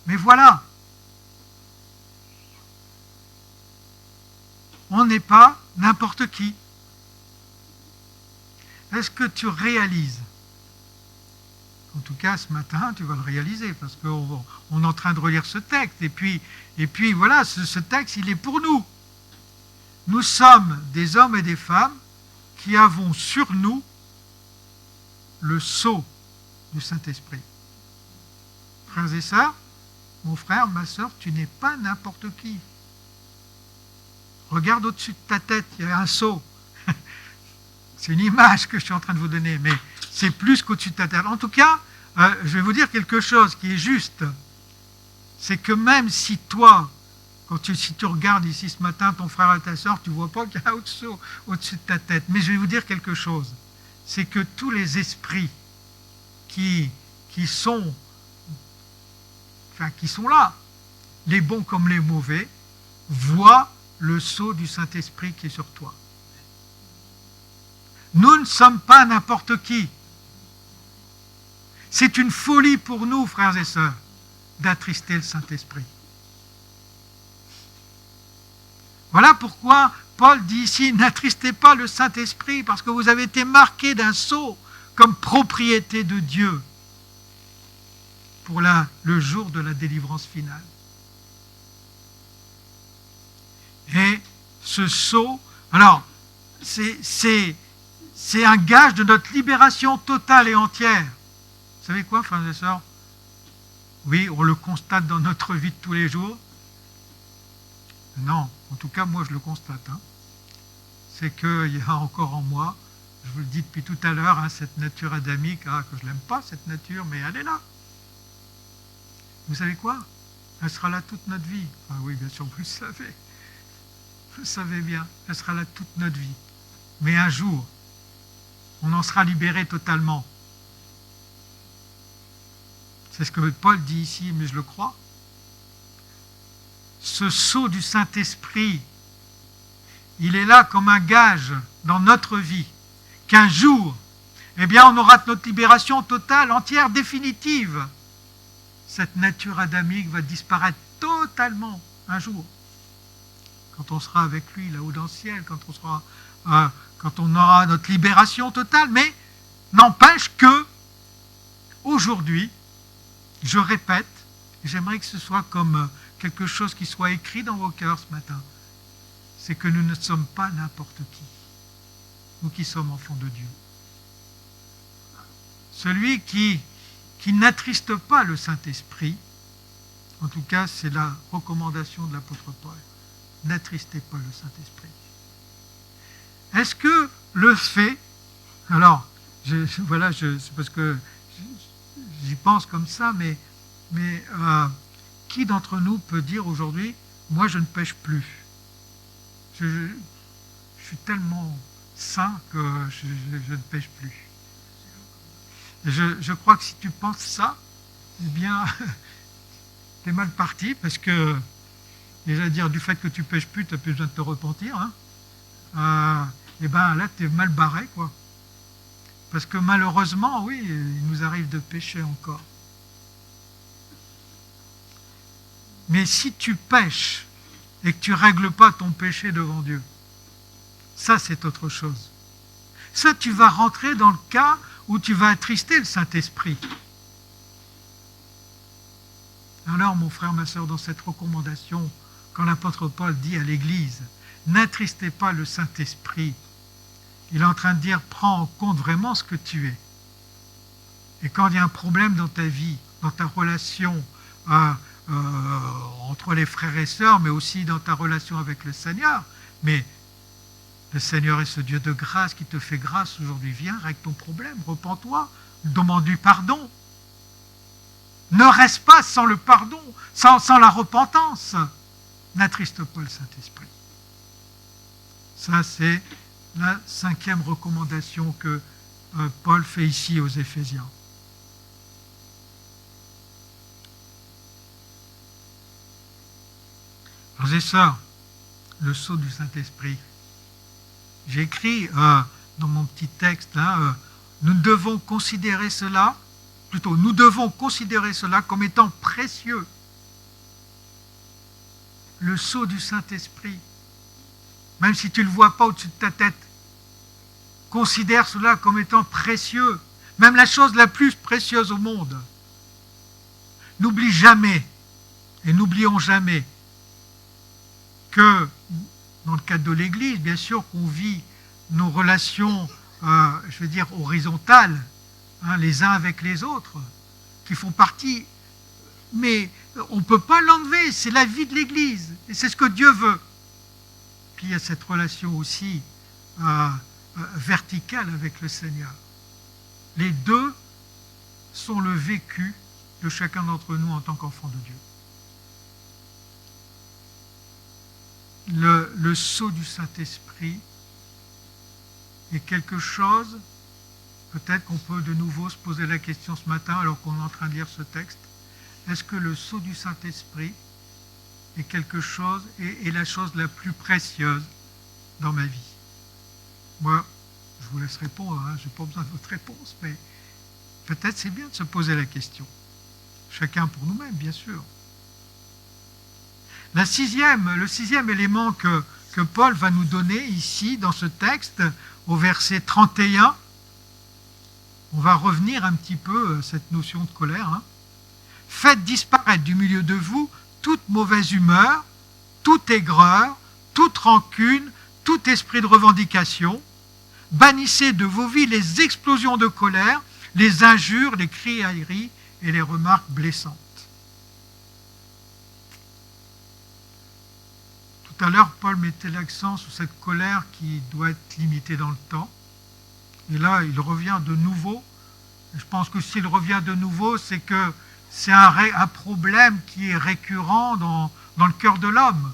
Mais voilà, on n'est pas n'importe qui. Est-ce que tu réalises? En tout cas, ce matin, tu vas le réaliser, parce qu'on est en train de relire ce texte. Et puis voilà, ce texte, il est pour nous. Nous sommes des hommes et des femmes qui avons sur nous le sceau du Saint-Esprit. Frères et sœurs, mon frère, ma sœur, tu n'es pas n'importe qui. Regarde au-dessus de ta tête, il y a un sceau. C'est une image que je suis en train de vous donner, mais c'est plus qu'au-dessus de ta tête. En tout cas, je vais vous dire quelque chose qui est juste. C'est que même si toi, si tu regardes ici ce matin ton frère et ta sœur, tu ne vois pas qu'il y a au-dessus de ta tête. Mais je vais vous dire quelque chose. C'est que tous les esprits qui sont là, les bons comme les mauvais, voient le sceau du Saint-Esprit qui est sur toi. Nous ne sommes pas n'importe qui. C'est une folie pour nous, frères et sœurs, d'attrister le Saint-Esprit. Voilà pourquoi Paul dit ici, n'attristez pas le Saint-Esprit, parce que vous avez été marqués d'un sceau comme propriété de Dieu pour le jour de la délivrance finale. Et ce sceau, alors, c'est un gage de notre libération totale et entière. Vous savez quoi, frères et sœurs? Oui, on le constate dans notre vie de tous les jours. Non, en tout cas, moi, je le constate. Hein. C'est qu'il y a encore en moi, je vous le dis depuis tout à l'heure, hein, cette nature adamique, que je n'aime pas, cette nature, mais elle est là. Vous savez quoi? Elle sera là toute notre vie. Ah oui, bien sûr, vous le savez. Vous le savez bien, elle sera là toute notre vie. Mais un jour, on en sera libéré totalement. C'est ce que Paul dit ici, mais je le crois. Ce sceau du Saint-Esprit, il est là comme un gage dans notre vie, qu'un jour, eh bien, on aura notre libération totale, entière, définitive. Cette nature adamique va disparaître totalement un jour. Quand on sera avec lui là-haut dans le ciel, quand on aura notre libération totale, mais n'empêche que, aujourd'hui, je répète, j'aimerais que ce soit comme quelque chose qui soit écrit dans vos cœurs ce matin, c'est que nous ne sommes pas n'importe qui, nous qui sommes enfants de Dieu. Celui qui n'attriste pas le Saint-Esprit, en tout cas c'est la recommandation de l'apôtre Paul, n'attristez pas le Saint-Esprit. Est-ce que le fait, alors, c'est parce que j'y pense comme ça, mais qui d'entre nous peut dire aujourd'hui, moi je ne pêche plus. Je suis tellement saint que je ne pêche plus. Et je crois que si tu penses ça, eh bien, t'es mal parti, parce que, déjà dire du fait que tu pêches plus, tu n'as plus besoin de te repentir, hein. Et ben là, tu es mal barré, quoi. Parce que malheureusement, oui, il nous arrive de pécher encore. Mais si tu pêches et que tu ne règles pas ton péché devant Dieu, ça c'est autre chose. Ça, tu vas rentrer dans le cas où tu vas attrister le Saint-Esprit. Alors, mon frère, ma soeur, dans cette recommandation, quand l'apôtre Paul dit à l'Église, n'attristez pas le Saint-Esprit, il est en train de dire, prends en compte vraiment ce que tu es. Et quand il y a un problème dans ta vie, dans ta relation entre les frères et sœurs, mais aussi dans ta relation avec le Seigneur, mais le Seigneur est ce Dieu de grâce qui te fait grâce aujourd'hui. Viens, règle ton problème, repens-toi, demande-lui pardon. Ne reste pas sans le pardon, sans la repentance. N'attriste pas le Saint-Esprit. Ça, c'est la 5e recommandation que Paul fait ici aux Éphésiens. Frères et sœurs, le sceau du Saint-Esprit. J'ai écrit dans mon petit texte, nous devons considérer cela comme étant précieux. Le sceau du Saint-Esprit. Même si tu ne le vois pas au-dessus de ta tête, considère cela comme étant précieux. Même la chose la plus précieuse au monde. N'oublie jamais, et n'oublions jamais, que dans le cadre de l'Église, bien sûr qu'on vit nos relations, horizontales, les uns avec les autres, qui font partie, mais on ne peut pas l'enlever, c'est la vie de l'Église, et c'est ce que Dieu veut. Puis il y a cette relation aussi verticale avec le Seigneur. Les deux sont le vécu de chacun d'entre nous en tant qu'enfant de Dieu. Le sceau du Saint-Esprit est quelque chose, peut-être qu'on peut de nouveau se poser la question ce matin alors qu'on est en train de lire ce texte, est-ce que le sceau du Saint-Esprit est quelque chose, est la chose la plus précieuse dans ma vie? Moi, je vous laisse répondre, je n'ai pas besoin de votre réponse, mais peut-être c'est bien de se poser la question. Chacun pour nous-mêmes, bien sûr. Le sixième élément que Paul va nous donner ici, dans ce texte, au verset 31, on va revenir un petit peu à cette notion de colère. Faites disparaître du milieu de vous toute mauvaise humeur, toute aigreur, toute rancune, tout esprit de revendication. Bannissez de vos vies les explosions de colère, les injures, les criailleries et les remarques blessantes. Tout à l'heure, Paul mettait l'accent sur cette colère qui doit être limitée dans le temps. Et là, il revient de nouveau. Je pense que s'il revient de nouveau, c'est que c'est un problème qui est récurrent dans le cœur de l'homme.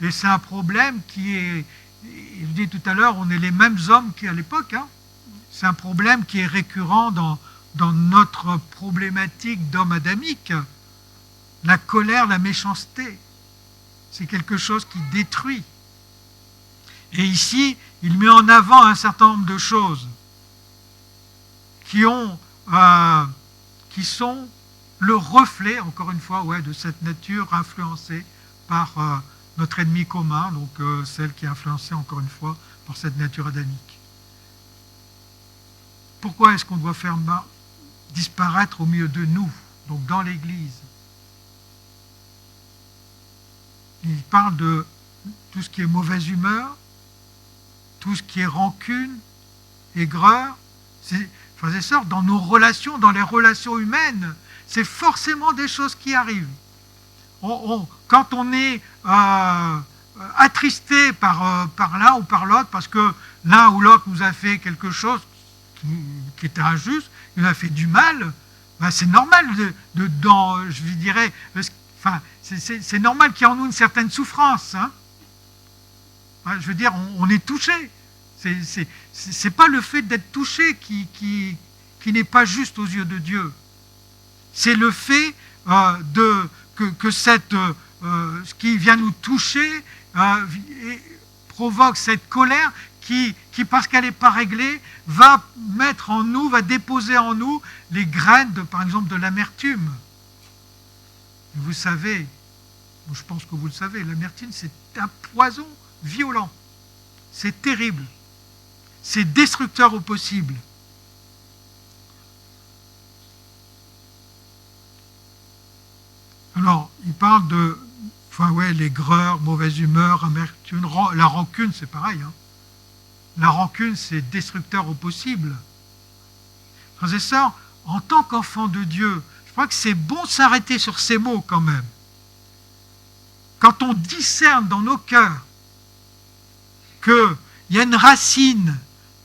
Et c'est un problème qui est, je dis tout à l'heure, on est les mêmes hommes qu'à l'époque. C'est un problème qui est récurrent dans notre problématique d'homme adamique. La colère, la méchanceté. C'est quelque chose qui détruit. Et ici, il met en avant un certain nombre de choses qui sont le reflet, encore une fois, de cette nature influencée par notre ennemi commun, donc celle qui est influencée, encore une fois, par cette nature adamique. Pourquoi est-ce qu'on doit faire disparaître au milieu de nous, donc dans l'Église? Il parle de tout ce qui est mauvaise humeur, tout ce qui est rancune, aigreur. Frères et sœurs, dans nos relations, dans les relations humaines, c'est forcément des choses qui arrivent. Quand on est attristé par l'un ou par l'autre, parce que l'un ou l'autre nous a fait quelque chose qui était injuste, il nous a fait du mal, c'est normal c'est normal qu'il y ait en nous une certaine souffrance. Je veux dire, on est touché. C'est pas le fait d'être touché qui qui n'est pas juste aux yeux de Dieu. C'est le fait que ce qui vient nous toucher provoque cette colère qui parce qu'elle n'est pas réglée, va mettre en nous, va déposer en nous les graines, par exemple, de l'amertume. Vous savez, je pense que vous le savez, l'amertume, c'est un poison violent. C'est terrible. C'est destructeur au possible. Alors, il parle de l'aigreur, mauvaise humeur, amertume, la rancune, c'est pareil. La rancune, c'est destructeur au possible. Frères et sœurs, en tant qu'enfant de Dieu, je crois que c'est bon de s'arrêter sur ces mots quand même. Quand on discerne dans nos cœurs qu'il y a une racine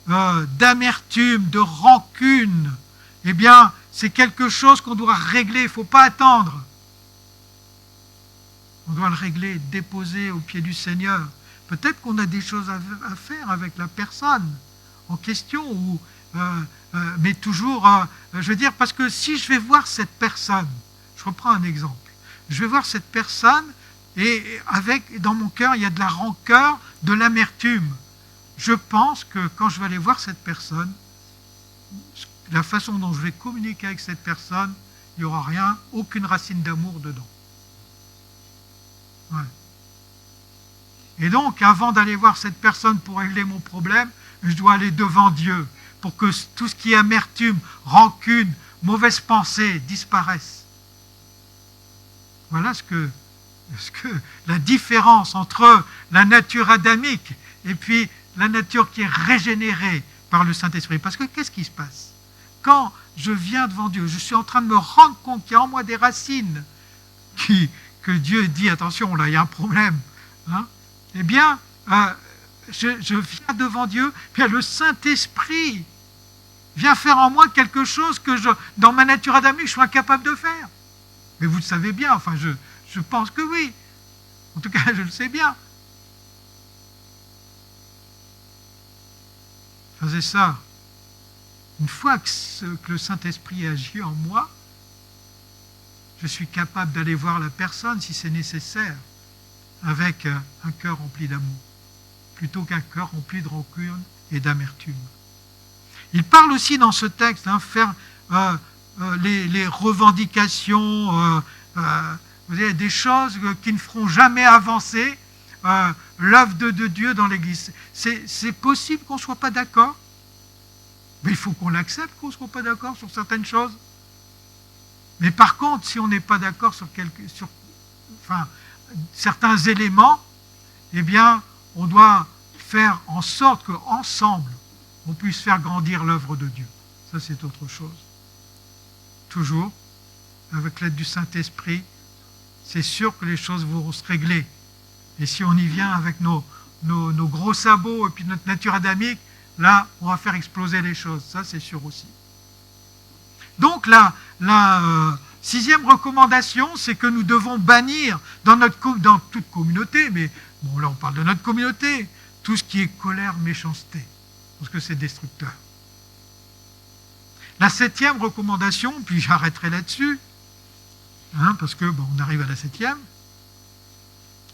d'amertume, de rancune, eh bien, c'est quelque chose qu'on doit régler, il ne faut pas attendre. On doit le régler, déposer au pied du Seigneur. Peut-être qu'on a des choses à faire avec la personne en question, mais toujours, je veux dire, parce que si je vais voir cette personne, je reprends un exemple, je vais voir cette personne et dans mon cœur, il y a de la rancœur, de l'amertume. Je pense que quand je vais aller voir cette personne, la façon dont je vais communiquer avec cette personne, il n'y aura rien, aucune racine d'amour dedans. Ouais. Et donc, avant d'aller voir cette personne pour régler mon problème, je dois aller devant Dieu pour que tout ce qui est amertume, rancune, mauvaise pensée disparaisse. Voilà ce que la différence entre la nature adamique et puis la nature qui est régénérée par le Saint-Esprit. Parce que qu'est-ce qui se passe? Quand je viens devant Dieu, je suis en train de me rendre compte qu'il y a en moi des racines que Dieu dit, attention, là, il y a un problème. Eh bien, je viens devant Dieu, puis le Saint-Esprit vient faire en moi quelque chose que dans ma nature adamique, je suis incapable de faire. Mais vous le savez bien, enfin, je pense que oui. En tout cas, je le sais bien. Faisez ça. Une fois que le Saint-Esprit agit en moi, je suis capable d'aller voir la personne, si c'est nécessaire, avec un cœur rempli d'amour, plutôt qu'un cœur rempli de rancune et d'amertume. Il parle aussi dans ce texte, faire les revendications, vous savez, des choses qui ne feront jamais avancer l'œuvre de Dieu dans l'Église. C'est possible qu'on ne soit pas d'accord, mais il faut qu'on l'accepte qu'on ne soit pas d'accord sur certaines choses. Mais par contre, si on n'est pas d'accord sur certains éléments, eh bien, on doit faire en sorte qu'ensemble, on puisse faire grandir l'œuvre de Dieu. Ça, c'est autre chose. Toujours, avec l'aide du Saint-Esprit, c'est sûr que les choses vont se régler. Et si on y vient avec nos gros sabots et puis notre nature adamique, là, on va faire exploser les choses. Ça, c'est sûr aussi. Donc, la sixième recommandation, c'est que nous devons bannir dans toute communauté, mais bon, là, on parle de notre communauté, tout ce qui est colère, méchanceté, parce que c'est destructeur. La septième recommandation, puis j'arrêterai là-dessus, parce que on arrive à la septième,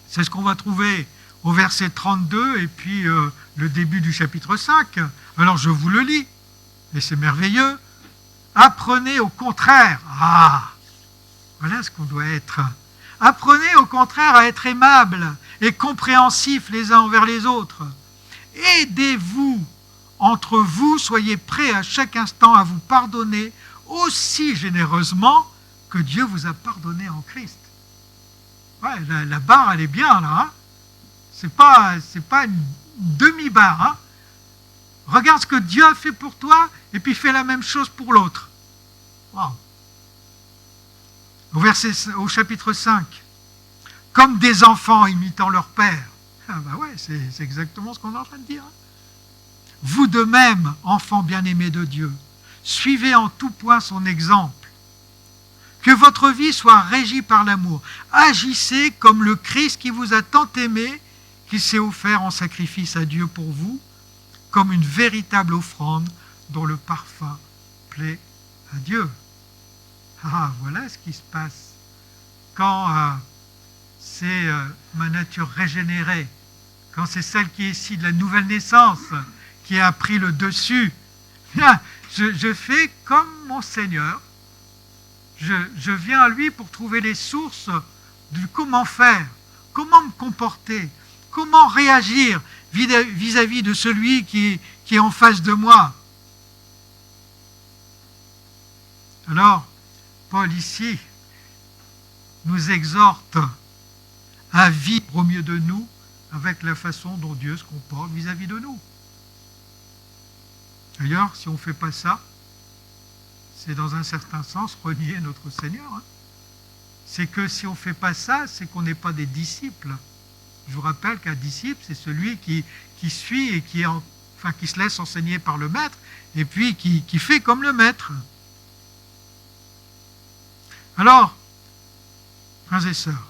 c'est ce qu'on va trouver au verset 32 et puis le début du chapitre 5. Alors je vous le lis, et c'est merveilleux. Apprenez au contraire, voilà ce qu'on doit être. Apprenez au contraire à être aimable et compréhensif les uns envers les autres. Aidez-vous entre vous, soyez prêts à chaque instant à vous pardonner aussi généreusement que Dieu vous a pardonné en Christ. Ouais, la barre, elle est bien là. C'est pas une demi-barre. Regarde ce que Dieu a fait pour toi et puis fais la même chose pour l'autre. Wow. Au chapitre 5, comme des enfants imitant leur père. C'est exactement ce qu'on est en train de dire. Vous de même, enfants bien-aimés de Dieu, suivez en tout point son exemple. Que votre vie soit régie par l'amour. Agissez comme le Christ qui vous a tant aimé, qui s'est offert en sacrifice à Dieu pour vous, comme une véritable offrande dont le parfum plaît à Dieu. Ah, voilà ce qui se passe. Quand c'est ma nature régénérée, quand c'est celle qui est issue de la nouvelle naissance, qui a pris le dessus, bien, je fais comme mon Seigneur. Je viens à lui pour trouver les sources de comment faire, comment me comporter, comment réagir vis-à-vis de celui qui est en face de moi. Alors, Paul ici nous exhorte à vivre au mieux de nous avec la façon dont Dieu se comporte vis-à-vis de nous. D'ailleurs, si on ne fait pas ça, c'est dans un certain sens renier notre Seigneur. C'est que si on ne fait pas ça, c'est qu'on n'est pas des disciples. Je vous rappelle qu'un disciple, c'est celui qui suit et qui se laisse enseigner par le maître et puis qui fait comme le maître. Alors, frères et sœurs,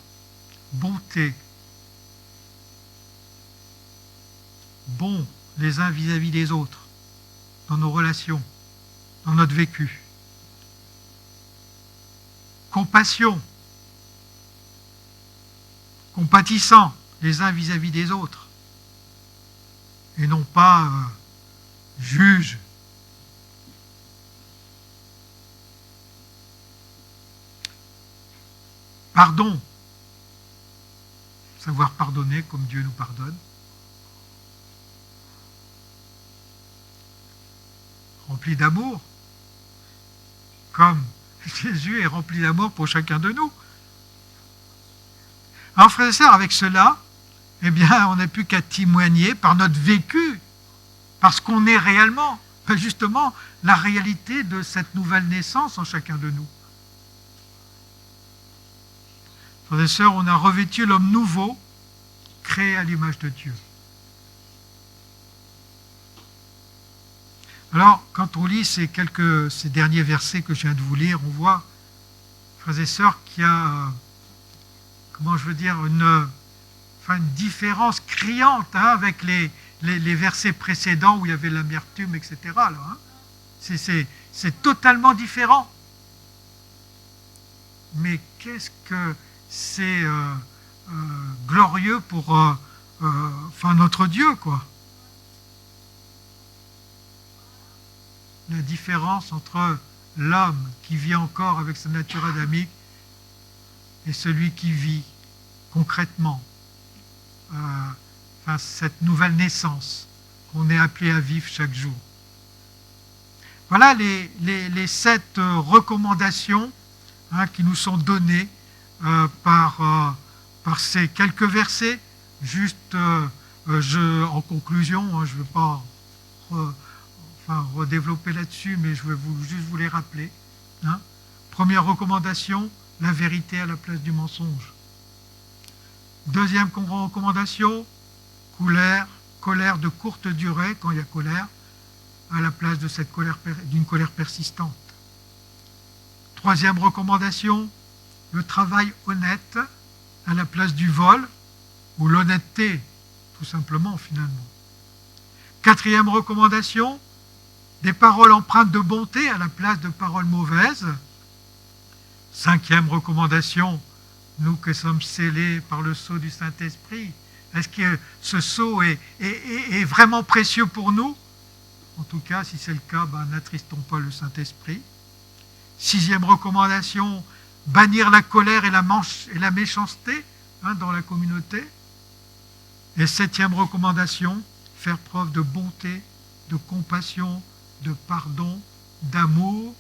bonté, bon les uns vis-à-vis des autres, dans nos relations, dans notre vécu. Compassion, compatissant les uns vis-à-vis des autres, et non pas juge. Pardon, savoir pardonner comme Dieu nous pardonne. Rempli d'amour, comme Jésus est rempli d'amour pour chacun de nous. Alors, frères et sœurs, avec cela, eh bien, on n'a plus qu'à témoigner par notre vécu, parce qu'on est réellement, justement, la réalité de cette nouvelle naissance en chacun de nous. Frères et sœurs, on a revêtu l'homme nouveau, créé à l'image de Dieu. Alors, quand on lit ces derniers versets que je viens de vous lire, on voit, frères et sœurs, qu'il y a, une différence criante avec les versets précédents où il y avait l'amertume, etc. Là, hein. C'est totalement différent. Mais qu'est-ce que c'est glorieux pour notre Dieu, quoi. La différence entre l'homme qui vit encore avec sa nature adamique et celui qui vit concrètement cette nouvelle naissance qu'on est appelé à vivre chaque jour. Voilà les 7 recommandations qui nous sont données par ces quelques versets. Juste en conclusion, je ne vais pas redévelopper là-dessus, mais je vais juste vous les rappeler. Première recommandation, la vérité à la place du mensonge. Deuxième recommandation, colère de courte durée, quand il y a colère, à la place de d'une colère persistante. Troisième recommandation, le travail honnête à la place du vol, ou l'honnêteté, tout simplement, finalement. Quatrième recommandation, des paroles empreintes de bonté à la place de paroles mauvaises. Cinquième recommandation, nous qui sommes scellés par le sceau du Saint-Esprit, est-ce que ce sceau est vraiment précieux pour nous? En tout cas, si c'est le cas, n'attristons pas le Saint-Esprit. Sixième recommandation, bannir la colère et la méchanceté dans la communauté. Et septième recommandation, faire preuve de bonté, de compassion, de pardon, d'amour,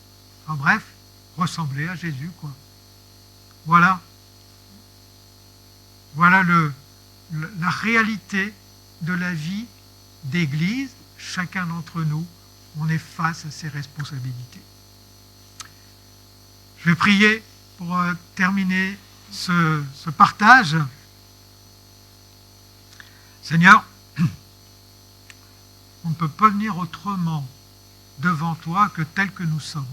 bref, ressembler à Jésus, quoi. Voilà la réalité de la vie d'Église. Chacun d'entre nous, on est face à ses responsabilités. Je vais prier pour terminer ce partage. Seigneur, on ne peut pas venir autrement devant toi que tel que nous sommes.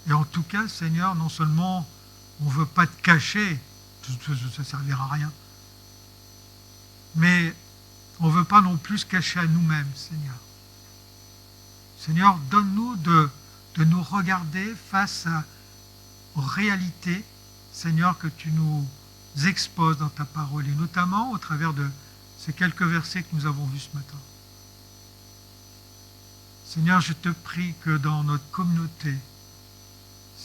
Et en tout cas, Seigneur, non seulement on ne veut pas te cacher, ça ne servira à rien, mais on ne veut pas non plus se cacher à nous-mêmes, Seigneur. Seigneur, donne-nous de nous regarder face aux réalités, Seigneur, que tu nous exposes dans ta parole, et notamment au travers de ces quelques versets que nous avons vus ce matin. Seigneur, je te prie que dans notre communauté,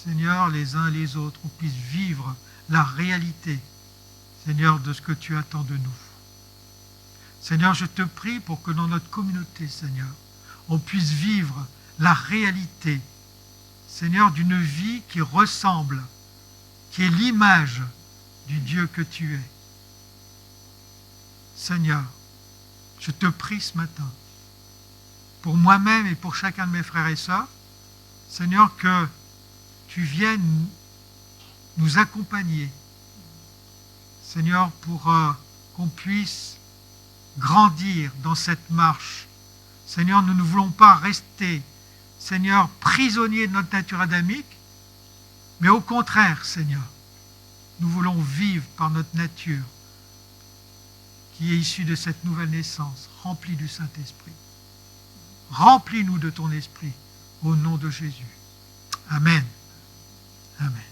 Seigneur, les uns et les autres, on puisse vivre la réalité, Seigneur, de ce que tu attends de nous. Seigneur, je te prie pour que dans notre communauté, Seigneur, on puisse vivre la réalité, Seigneur, d'une vie qui ressemble, qui est l'image du Dieu que tu es. Seigneur, je te prie ce matin, pour moi-même et pour chacun de mes frères et sœurs, Seigneur, que tu viennes nous accompagner, Seigneur, pour qu'on puisse grandir dans cette marche. Seigneur, nous ne voulons pas rester, Seigneur, prisonniers de notre nature adamique, mais au contraire, Seigneur, nous voulons vivre par notre nature qui est issue de cette nouvelle naissance, remplie du Saint-Esprit. Remplis-nous de ton esprit, au nom de Jésus. Amen. Amen.